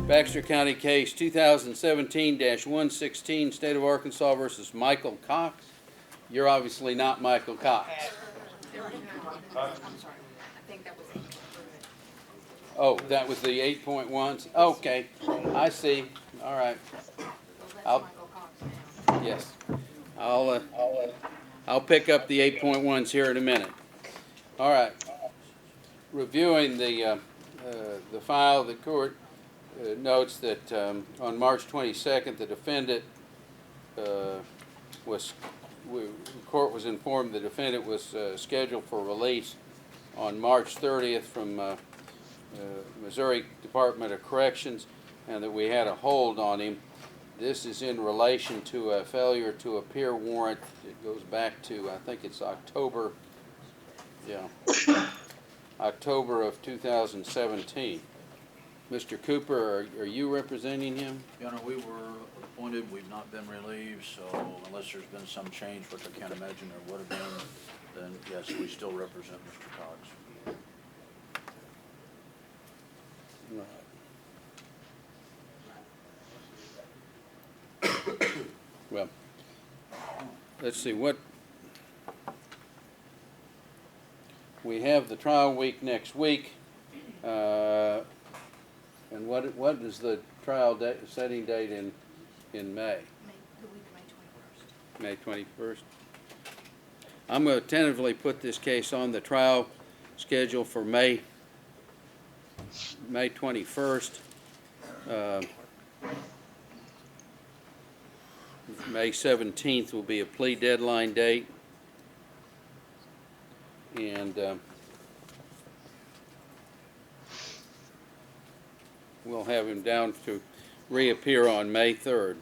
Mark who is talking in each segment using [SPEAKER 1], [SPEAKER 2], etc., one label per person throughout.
[SPEAKER 1] Baxter County case 2017-116, State of Arkansas versus Michael Cox. You're obviously not Michael Cox.
[SPEAKER 2] I'm sorry. I think that was 8.
[SPEAKER 1] Oh, that was the 8.1s? Okay, I see. All right.
[SPEAKER 2] Well, that's Michael Cox now.
[SPEAKER 1] Yes. I'll pick up the 8.1s here in a minute. All right. Reviewing the file, the court notes that on March 22nd, the defendant the court was informed the defendant was scheduled for release on March 30th from Missouri Department of Corrections, and that we had a hold on him. This is in relation to a failure to appear warrant. It goes back to, I think it's October of 2017. Mr. Cooper, are you representing him?
[SPEAKER 3] Your Honor, we were appointed, we've not been relieved, so unless there's been some change, which I can't imagine there would have been, then yes, we still represent Mr. Cox.
[SPEAKER 1] Right. Well, let's see what we have. The trial week next week, and what is the trial setting date in May?
[SPEAKER 2] The week of May 21st.
[SPEAKER 1] May 21st. I'm going to tentatively put this case on the trial schedule for May 21st. May 17th will be a plea deadline date, and we'll have him down to reappear on May 3rd.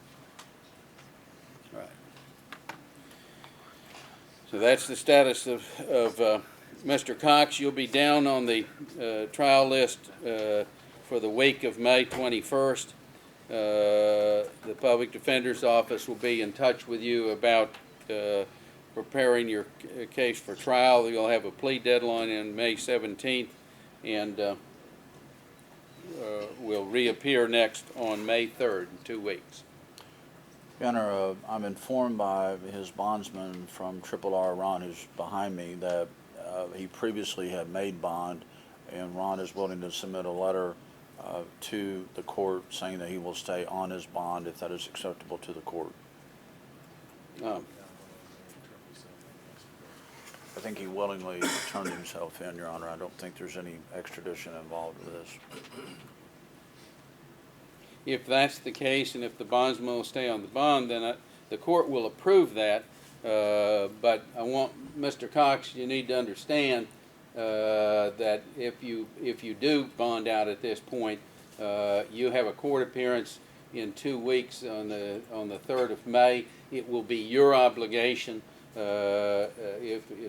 [SPEAKER 1] All right. So that's the status of Mr. Cox. You'll be down on the trial list for the week of May 21st. The Public Defender's Office will be in touch with you about preparing your case for trial. You'll have a plea deadline on May 17th, and will reappear next on May 3rd in 2 weeks.
[SPEAKER 3] Your Honor, I'm informed by his bondsman from R, Ron, who's behind me, that he previously had made bond, and Ron is willing to submit a letter to the court saying that he will stay on his bond if that is acceptable to the court. I think he willingly turned himself in, Your Honor. I don't think there's any extradition involved with this.
[SPEAKER 1] If that's the case, and if the bondsman will stay on the bond, then the court will approve that. But I want Mr. Cox, you need to understand that if you do bond out at this point, you have a court appearance in 2 weeks on the 3rd of May. It will be your obligation, as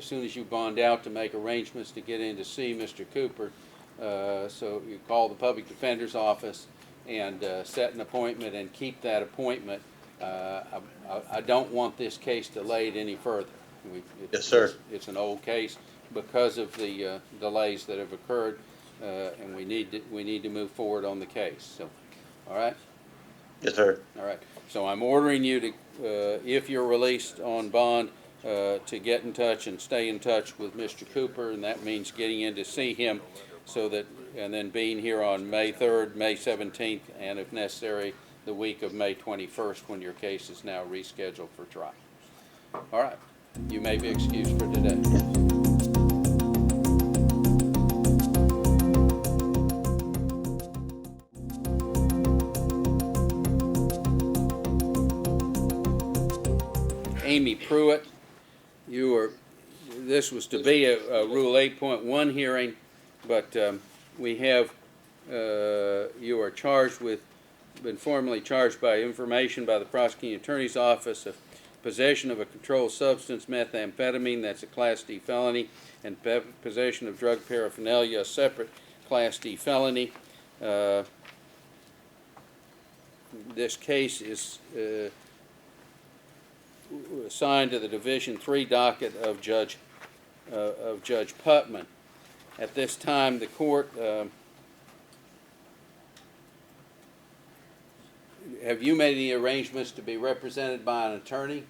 [SPEAKER 1] soon as you bond out, to make arrangements to get in to see Mr. Cooper. So you call the Public Defender's Office and set an appointment and keep that appointment. I don't want this case delayed any further.
[SPEAKER 4] Yes, sir.
[SPEAKER 1] It's an old case because of the delays that have occurred, and we need to move forward on the case. So, all right.
[SPEAKER 4] Yes, sir.
[SPEAKER 1] All right. So I'm ordering you to, if you're released on bond, to get in touch and stay in touch with Mr. Cooper, and that means getting in to see him, so that, and then being here on May 3rd, May 17th, and if necessary, the week of May 21st, when your case is now rescheduled for trial. All right. You may be excused for today. Amy Pruitt, this was to be a Rule 8.1 hearing, but we have, you are charged with, been formally charged by information by the prosecuting attorney's office of possession of a controlled substance, methamphetamine, that's a Class D felony, and possession of drug paraphernalia, a separate Class D felony. This case is assigned to the Division III docket of Judge Putman. At this time, the court have you made any arrangements to be represented by an attorney?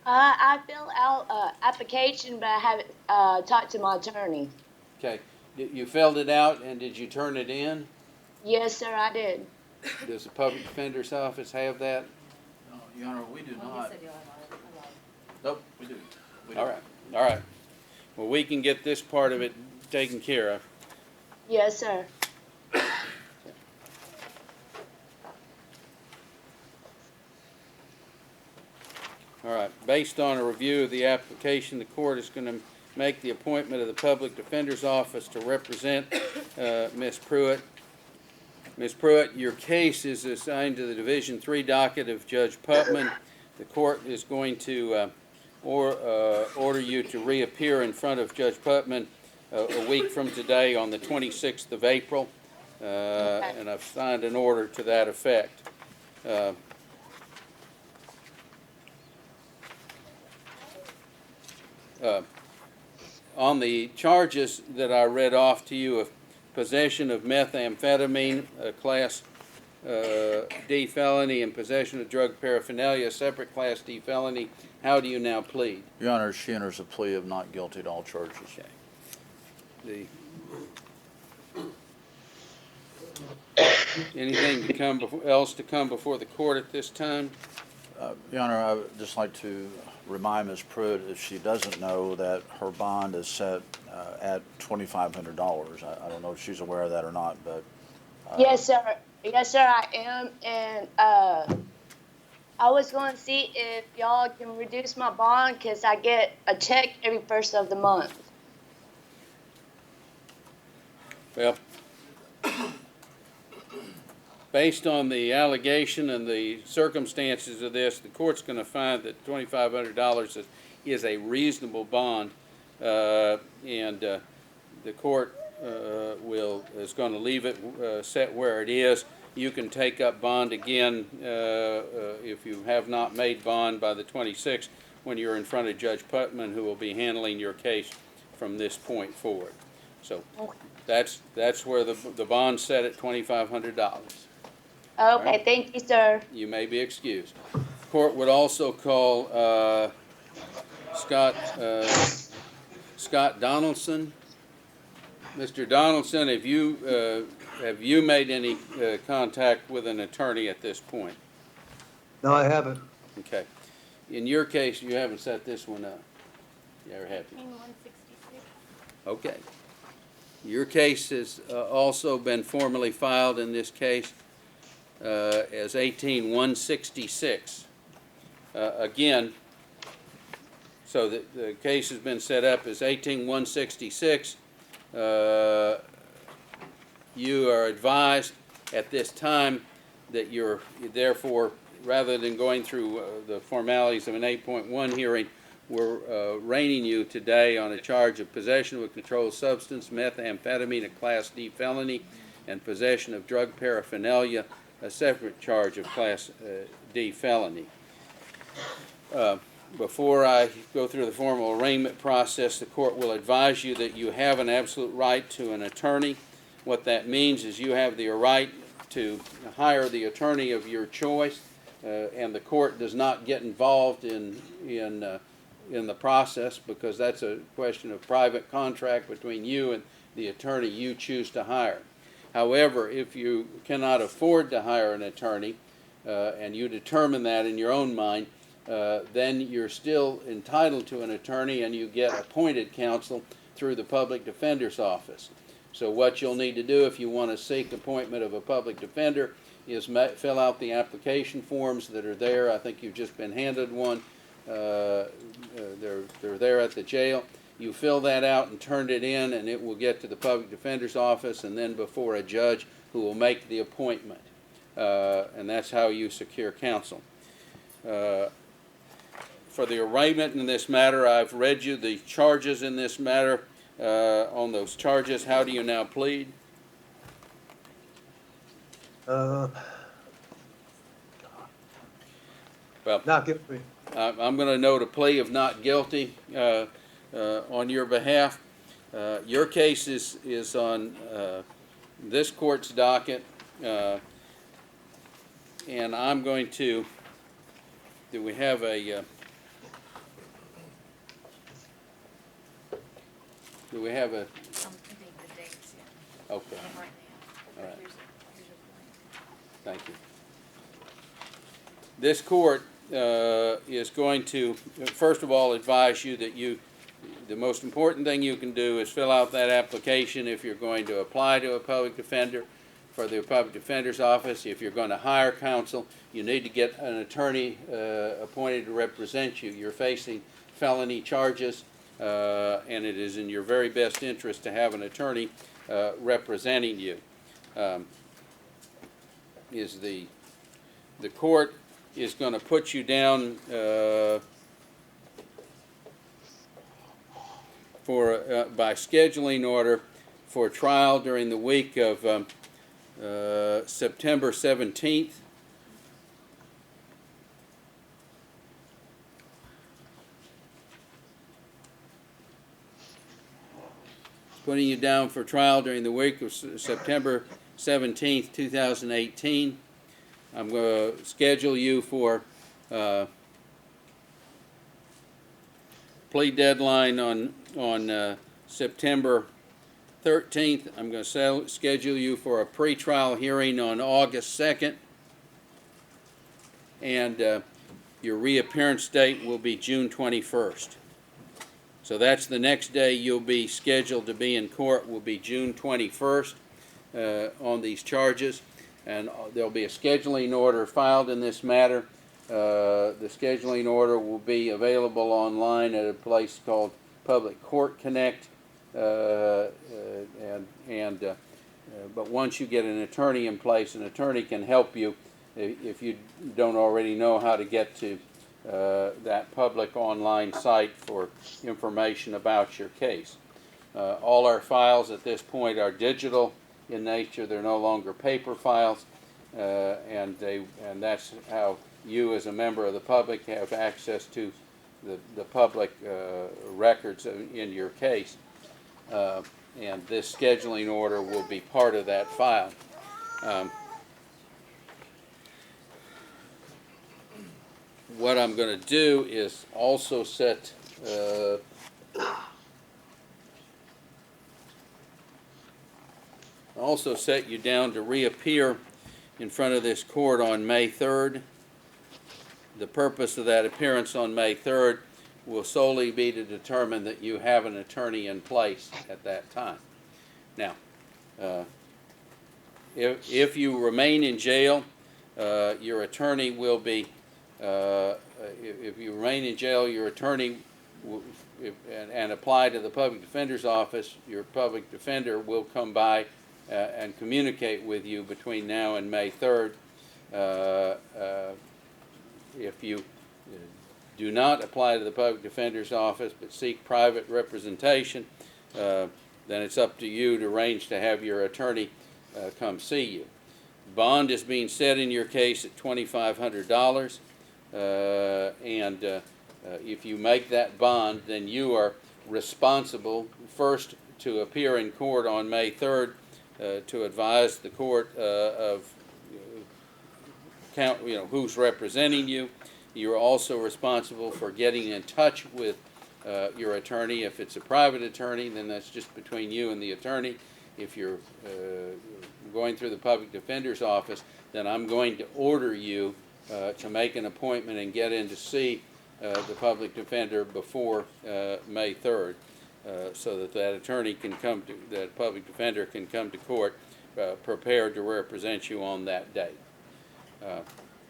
[SPEAKER 5] I filled out an application, but I haven't talked to my attorney.
[SPEAKER 1] Okay. You filled it out and did you turn it in?
[SPEAKER 5] Yes, sir, I did.
[SPEAKER 1] Does the public defender's office have that?
[SPEAKER 3] No, Your Honor, we do
[SPEAKER 2] Well,
[SPEAKER 3] not.
[SPEAKER 2] he said you had it.
[SPEAKER 3] Nope, we do. We do.
[SPEAKER 1] All right, all right. Well, we can get this part of it taken care of.
[SPEAKER 5] Yes, sir.
[SPEAKER 1] All right, based on a review of the application, the court is going to make the appointment of the public defender's office to represent Ms. Pruitt. Ms. Pruitt, your case is assigned to the Division III docket of Judge Putman. The court is going to order you to reappear in front of Judge Putman a week from today on the 26th of April, and I've signed an order to that effect. On the charges that I read off to you of possession of methamphetamine, a Class D felony, and possession of drug paraphernalia, a separate Class D felony, how do you now plead?
[SPEAKER 3] Your Honor, she enters a plea of not guilty to all charges.
[SPEAKER 1] Okay. Anything else to come before the court at this time?
[SPEAKER 3] Your Honor, I would just like to remind Ms. Pruitt, if she doesn't know, that her bond is set at $2,500. I don't know if she's aware of that or not, but.
[SPEAKER 5] Yes, sir. Yes, sir, I am. And I was going to see if y'all can reduce my bond because I get a check every first of the month.
[SPEAKER 1] Well, based on the allegation and the circumstances of this, the court's going to find that $2,500 is a reasonable bond, and the court is going to leave it set where it is. You can take up bond again if you have not made bond by the 26th when you're in front of Judge Putman, who will be handling your case from this point forward. So that's where the bond's set at $2,500.
[SPEAKER 5] Okay,
[SPEAKER 1] Right.
[SPEAKER 5] thank you, sir.
[SPEAKER 1] You may be excused. Court would also call Scott Donaldson. Mr. Donaldson, have you made any contact with an attorney at this point?
[SPEAKER 6] No, I haven't.
[SPEAKER 1] Okay. In your case, you haven't set this one up. You ever have?
[SPEAKER 2] 166.
[SPEAKER 1] Okay. Your case has also been formally filed in this case as 18166. Again, so the case has been set up as 18166. You are advised at this time that you're therefore, rather than going through the formalities of an 8.1 hearing, we're arraigning you today on a charge of possession of a controlled substance, methamphetamine, a Class D felony, and possession of drug paraphernalia, a separate charge of Class D felony. Before I go through the formal arraignment process, the court will advise you that you have an absolute right to an attorney. What that means is you have the right to hire the attorney of your choice, and the court does not get involved in the process, because that's a question of private contract between you and the attorney you choose to hire. However, if you cannot afford to hire an attorney, and you determine that in your own mind, then you're still entitled to an attorney, and you get appointed counsel through the public defender's office. So what you'll need to do if you want to seek appointment of a public defender is fill out the application forms that are there. I think you've just been handed one. They're there at the jail. You fill that out and turn it in, and it will get to the public defender's office and then before a judge who will make the appointment. And that's how you secure counsel. For the arraignment in this matter, I've read you the charges in this matter. On those charges, how do you now plead?
[SPEAKER 6] Well,
[SPEAKER 1] Well,
[SPEAKER 6] not guilty.
[SPEAKER 1] I'm going to note a plea of not guilty on your behalf. Your case is on this court's docket And I'm going to, do we have a, do we have a,
[SPEAKER 2] I think the dates, yeah,
[SPEAKER 1] okay,
[SPEAKER 2] right now.
[SPEAKER 1] All right.
[SPEAKER 2] Here's your plan.
[SPEAKER 1] thank you. This court is going to, first of all, advise you that the most important thing you can do is fill out that application if you're going to apply to a public defender for the public defender's office. If you're going to hire counsel, you need to get an attorney appointed to represent you. You're facing felony charges, and it is in your very best interest to have an attorney representing you. The court is going to put you down by scheduling order for trial during the week of September 17th. Putting you down for trial during the week of September 17th, 2018. I'm going to schedule you for plea deadline on September 13th. I'm going to schedule you for a pretrial hearing on August 2nd. And your reappearance date will be June 21st. So that's the next day you'll be scheduled to be in court, will be June 21st on these charges. And there'll be a scheduling order filed in this matter. The scheduling order will be available online at a place called Public Court Connect. But once you get an attorney in place, an attorney can help you if you don't already know how to get to that public online site for information about your case. All our files at this point are digital in nature. They're no longer paper files, and that's how you as a member of the public have access to the public records in your case. And this scheduling order will be part of that file. What I'm going to do is also set you down to reappear in front of this court on May 3rd. The purpose of that appearance on May 3rd will solely be to determine that you have an attorney in place at that time. Now, if you remain in jail, your attorney will be, if you remain in jail, your attorney and apply to the public defender's office, your public defender will come by and communicate with you between now and May 3rd. If you do not apply to the public defender's office but seek private representation, then it's up to you to arrange to have your attorney come see you. Bond is being set in your case at $2,500, and if you make that bond, then you are responsible first to appear in court on May 3rd to advise the court of who's representing you. You're also responsible for getting in touch with your attorney. If it's a private attorney, then that's just between you and the attorney. If you're going through the public defender's office, then I'm going to order you to make an appointment and get in to see the public defender before May 3rd, so that that attorney can come to, that public defender can come to court prepared to represent you on that date.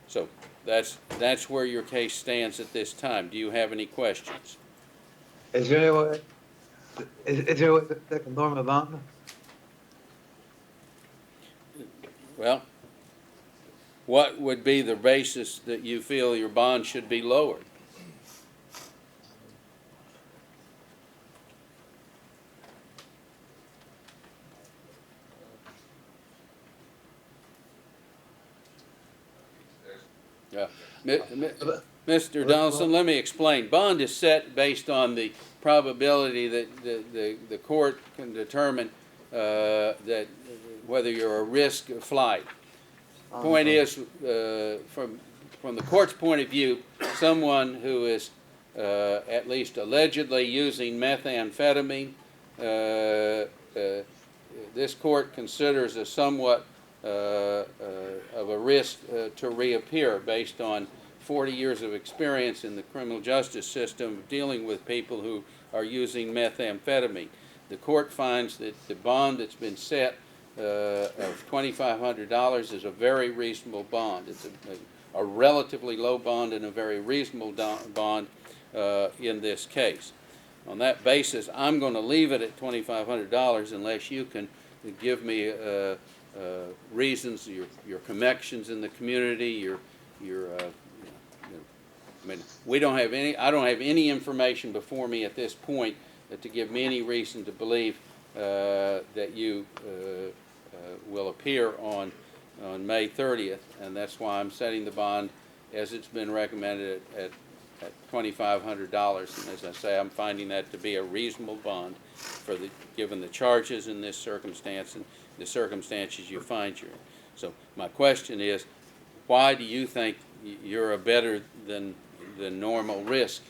[SPEAKER 1] So that's where your case stands at this time. Do you have any questions?
[SPEAKER 6] Is there any way, is there a way to take a normal bond?
[SPEAKER 1] Well, what would be the basis that you feel your bond should be lowered? Mr. Donaldson, let me explain. Bond is set based on the probability that the court can determine that whether you're a risk of flight. Point is, from the court's point of view, someone who is at least allegedly using methamphetamine, this court considers as somewhat of a risk to reappear based on 40 years of experience in the criminal justice system dealing with people who are using methamphetamine. The court finds that the bond that's been set of $2,500 is a very reasonable bond. It's a relatively low bond and a very reasonable bond in this case. On that basis, I'm going to leave it at $2,500 unless you can give me reasons, your connections in the community, I mean, I don't have any information before me at this point to give me any reason to believe that you will appear on May 30th, and that's why I'm setting the bond as it's been recommended at $2,500. And as I say, I'm finding that to be a reasonable bond given the charges in this circumstance and the circumstances you find you're in. So my question is, why do you think you're a better than normal risk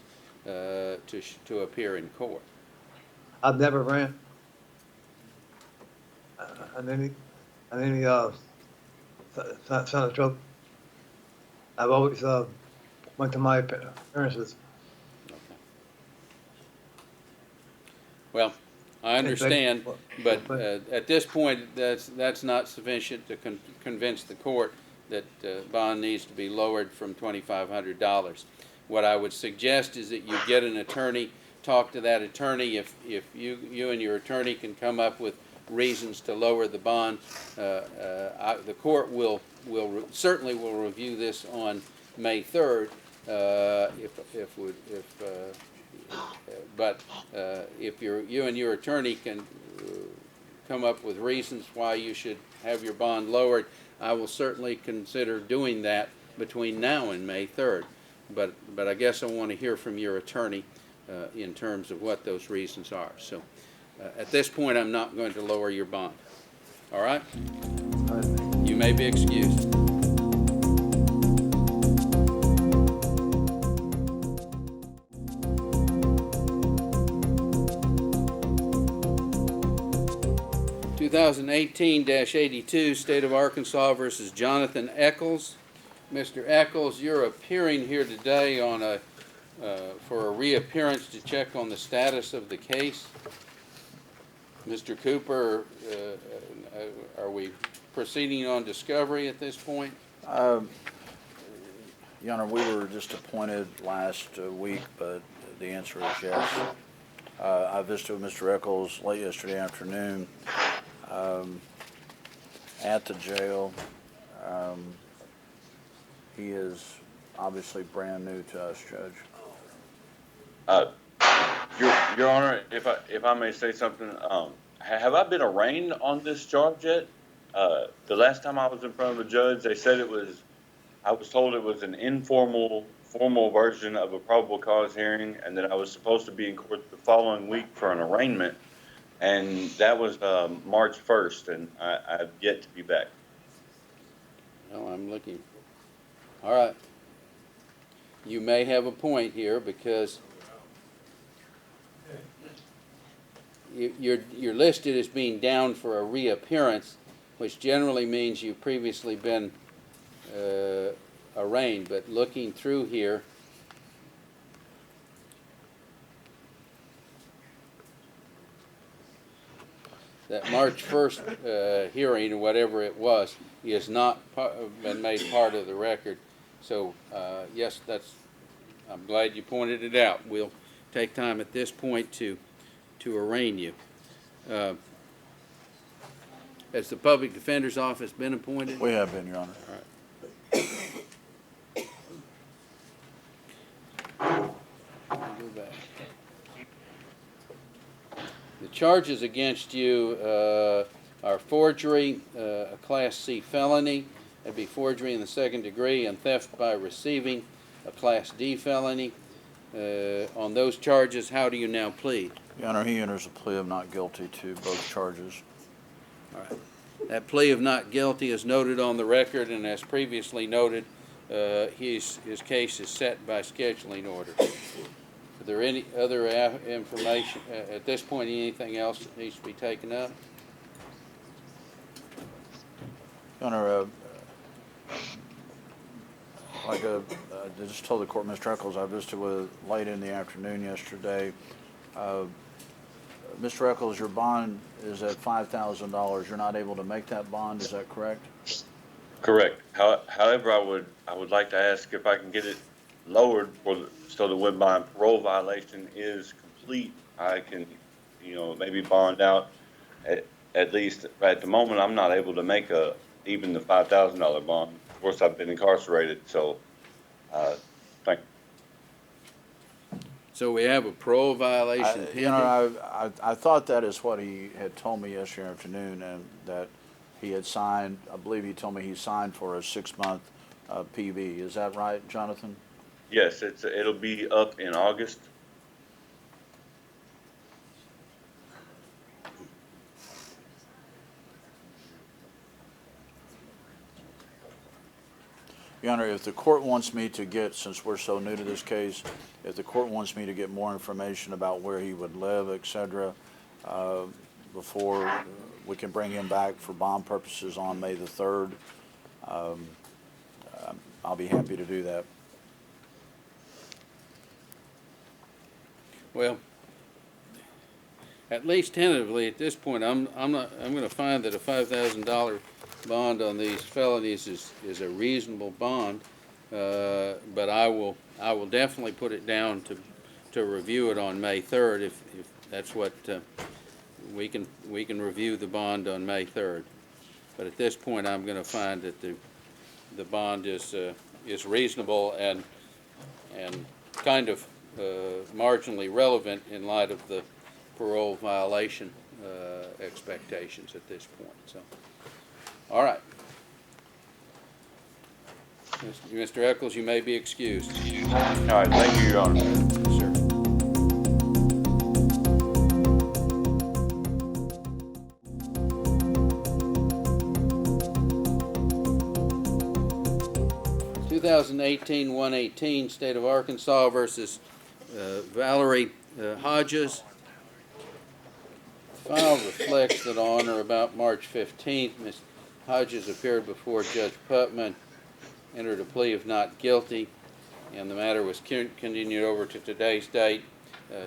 [SPEAKER 1] to appear in court?
[SPEAKER 6] I've never ran on any sign of trouble. I've always went to my appearances.
[SPEAKER 1] Okay. Well, I understand, but at this point, that's not sufficient to convince the court that bond needs to be lowered from $2,500. What I would suggest is that you get an attorney, talk to that attorney. If you and your attorney can come up with reasons to lower the bond, the court certainly will review this on May 3rd. But if you and your attorney can come up with reasons why you should have your bond lowered, I will certainly consider doing that between now and May 3rd. But I guess I want to hear from your attorney in terms of what those reasons are. So at this point, I'm not going to lower your bond. All right? You may be excused. (2018-82) State of Arkansas versus Jonathan Eccles. Mr. Eccles, you're appearing here today on for a reappearance to check on the status of the case. Mr. Cooper, are we proceeding on discovery at this point?
[SPEAKER 3] Your Honor, we were just appointed last week, but the answer is yes. I visited with Mr. Eccles late yesterday afternoon at the jail. He is obviously brand new to us, Judge.
[SPEAKER 7] Your Honor, if I may say something, have I been arraigned on this charge yet? The last time I was in front of a judge, they said I was told it was an formal version of a probable cause hearing, and that I was supposed to be in court the following week for an arraignment, and that was March 1st, and I've yet to be back.
[SPEAKER 1] Well, I'm looking. All right. You may have a point here because you're listed as being down for a reappearance, which generally means you've previously been arraigned. But looking through here, that March 1st hearing, or whatever it was, has not been made part of the record. So, yes, I'm glad you pointed it out. We'll take time at this point to arraign you. Has the Public Defender's Office been appointed?
[SPEAKER 3] We have been, Your Honor.
[SPEAKER 1] All right. Go back. The charges against you are forgery, a Class C felony. That'd be forgery in the second degree, and theft by receiving, a Class D felony. On those charges, how do you now plead?
[SPEAKER 3] Your Honor, he enters a plea of not guilty to both charges.
[SPEAKER 1] All right. That plea of not guilty is noted on the record, and as previously noted, his case is set by scheduling order. Are there any other information, at this point, anything else that needs to be taken up?
[SPEAKER 3] Your Honor, like I just told the court, Mr. Eccles, I visited with late in the afternoon yesterday. Mr. Eccles, your bond is at $5,000. You're not able to make that bond, is that correct?
[SPEAKER 7] Correct. However, I would like to ask if I can get it lowered so that when my parole violation is complete, I can, maybe bond out. At least at the moment, I'm not able to make even the $5,000 bond. Of course, I've been incarcerated, so thank you.
[SPEAKER 1] So we have a parole violation pending?
[SPEAKER 3] I thought that is what he had told me yesterday afternoon, and that he had signed, I believe he told me he signed for a 6-month PV. Is that right, Jonathan?
[SPEAKER 7] Yes, it'll be up in August.
[SPEAKER 3] Your Honor, if the court wants me to get, since we're so new to this case, if the court wants me to get more information about where he would live, et cetera, before we can bring him back for bond purposes on May the 3rd, I'll be happy to do that.
[SPEAKER 1] Well, at least tentatively at this point, I'm going to find that a $5,000 bond on these felonies is a reasonable bond, but I will definitely put it down to review it on May 3rd if that's what we can review the bond on May 3rd. But at this point, I'm going to find that the bond is reasonable and kind of marginally relevant in light of the parole violation expectations at this point. So, all right, Mr. Eccles, you may be excused.
[SPEAKER 7] All right, thank you, Your Honor.
[SPEAKER 1] Yes, sir. (2018) 118, State of Arkansas versus Valerie Hodges. The file reflects that on or about March 15th, Ms. Hodges appeared before Judge Putman, entered a plea of not guilty, and the matter was continued over to today's date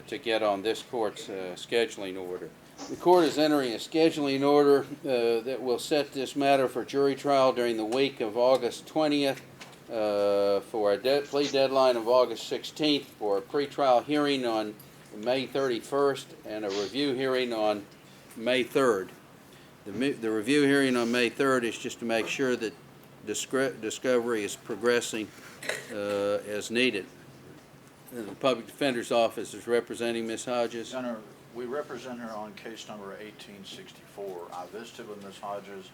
[SPEAKER 1] to get on this court's scheduling order. The court is entering a scheduling order that will set this matter for jury trial during the week of August 20th, for a plea deadline of August 16th, for a pretrial hearing on May 31st, and a review hearing on May 3rd. The review hearing on May 3rd is just to make sure that discovery is progressing as needed. The Public Defender's Office is representing Ms. Hodges.
[SPEAKER 3] Your Honor, we represent her on case number 1864. I visited with Ms. Hodges.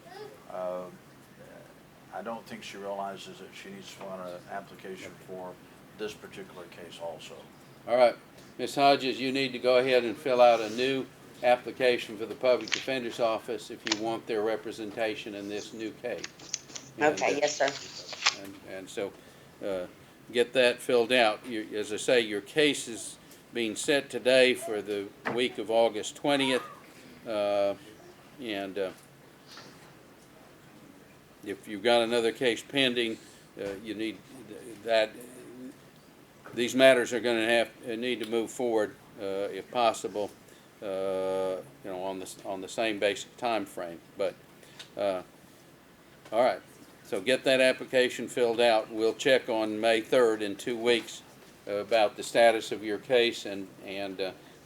[SPEAKER 3] I don't think she realizes that she needs to fill out an application for this particular case also.
[SPEAKER 1] All right, Ms. Hodges, you need to go ahead and fill out a new application for the Public Defender's Office if you want their representation in this new case.
[SPEAKER 8] Okay, yes, sir.
[SPEAKER 1] And so get that filled out. As I say, your case is being set today for the week of August 20th. If you've got another case pending, you need that. These matters are going to need to move forward, if possible, on the same basic time frame. But all right, so get that application filled out. We'll check on May 3rd in 2 weeks about the status of your case, and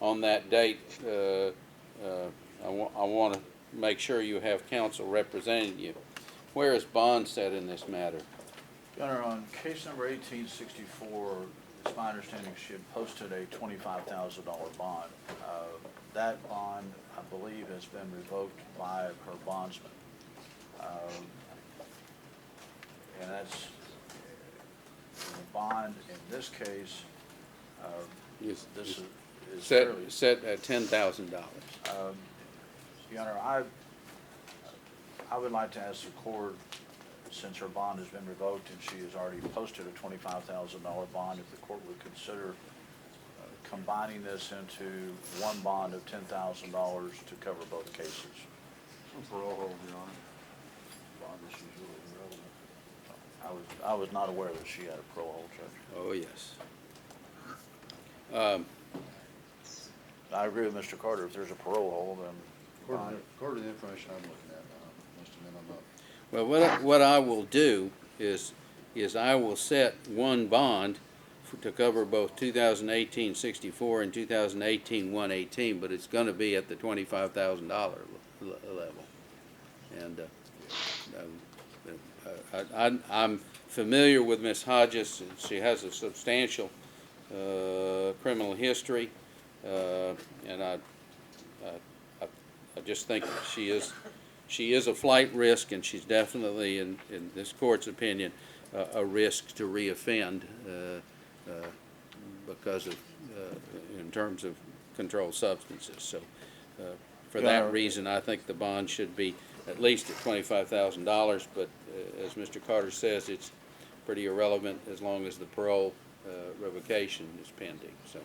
[SPEAKER 1] on that date, I want to make sure you have counsel representing you. Where is bond set in this matter?
[SPEAKER 3] Your Honor, on case number 1864, it's my understanding she had posted a $25,000 bond. That bond, I believe, has been revoked by her bondsman. And that's the bond in this case. This is
[SPEAKER 1] Set at $10,000.
[SPEAKER 3] Your Honor, I would like to ask the court, since her bond has been revoked and she has already posted a $25,000 bond, if the court would consider combining this into one bond of $10,000 to cover both cases.
[SPEAKER 9] Parole hold, Your Honor.
[SPEAKER 3] Bond issue is really irrelevant. I was not aware that she had a parole hold, Judge.
[SPEAKER 1] Oh, yes.
[SPEAKER 3] I agree with Mr. Carter. If there's a parole hold, then
[SPEAKER 9] According to the information I'm looking at, Mr. Min, I'm not.
[SPEAKER 1] Well, what I will do is I will set one bond to cover both 2018 64 and 2018 118, but it's going to be at the $25,000 level. And I'm familiar with Ms. Hodges. She has a substantial criminal history, and I just think she is a flight risk, and she's definitely, in this court's opinion, a risk to reoffend because of, in terms of controlled substances. So for that reason, I think the bond should be at least at $25,000, but as Mr. Carter says, it's pretty irrelevant as long as the parole revocation is pending. So,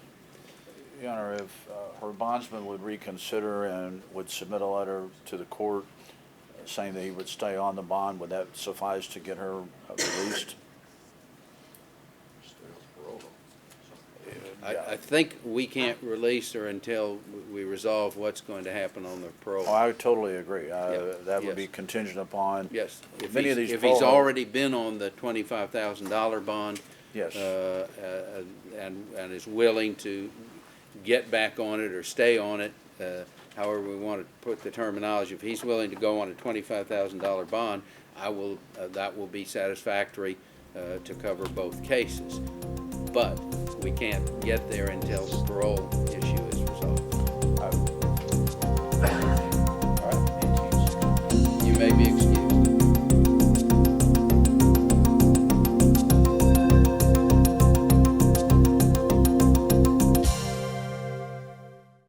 [SPEAKER 3] Your Honor, if her bondsman would reconsider and would submit a letter to the court saying that he would stay on the bond, would that suffice to get her released?
[SPEAKER 1] I think we can't release her until we resolve what's going to happen on the parole.
[SPEAKER 3] Oh, I totally agree.
[SPEAKER 1] Yeah,
[SPEAKER 3] That would
[SPEAKER 1] yes.
[SPEAKER 3] be contingent upon.
[SPEAKER 1] Yes, if
[SPEAKER 3] many of
[SPEAKER 1] he's,
[SPEAKER 3] these
[SPEAKER 1] if he's
[SPEAKER 3] parole-
[SPEAKER 1] already been on the $25,000 bond.
[SPEAKER 3] Yes.
[SPEAKER 1] And is willing to get back on it or stay on it, however we want to put the terminology. If he's willing to go on a $25,000 bond, that will be satisfactory to cover both cases. But we can't get there until the parole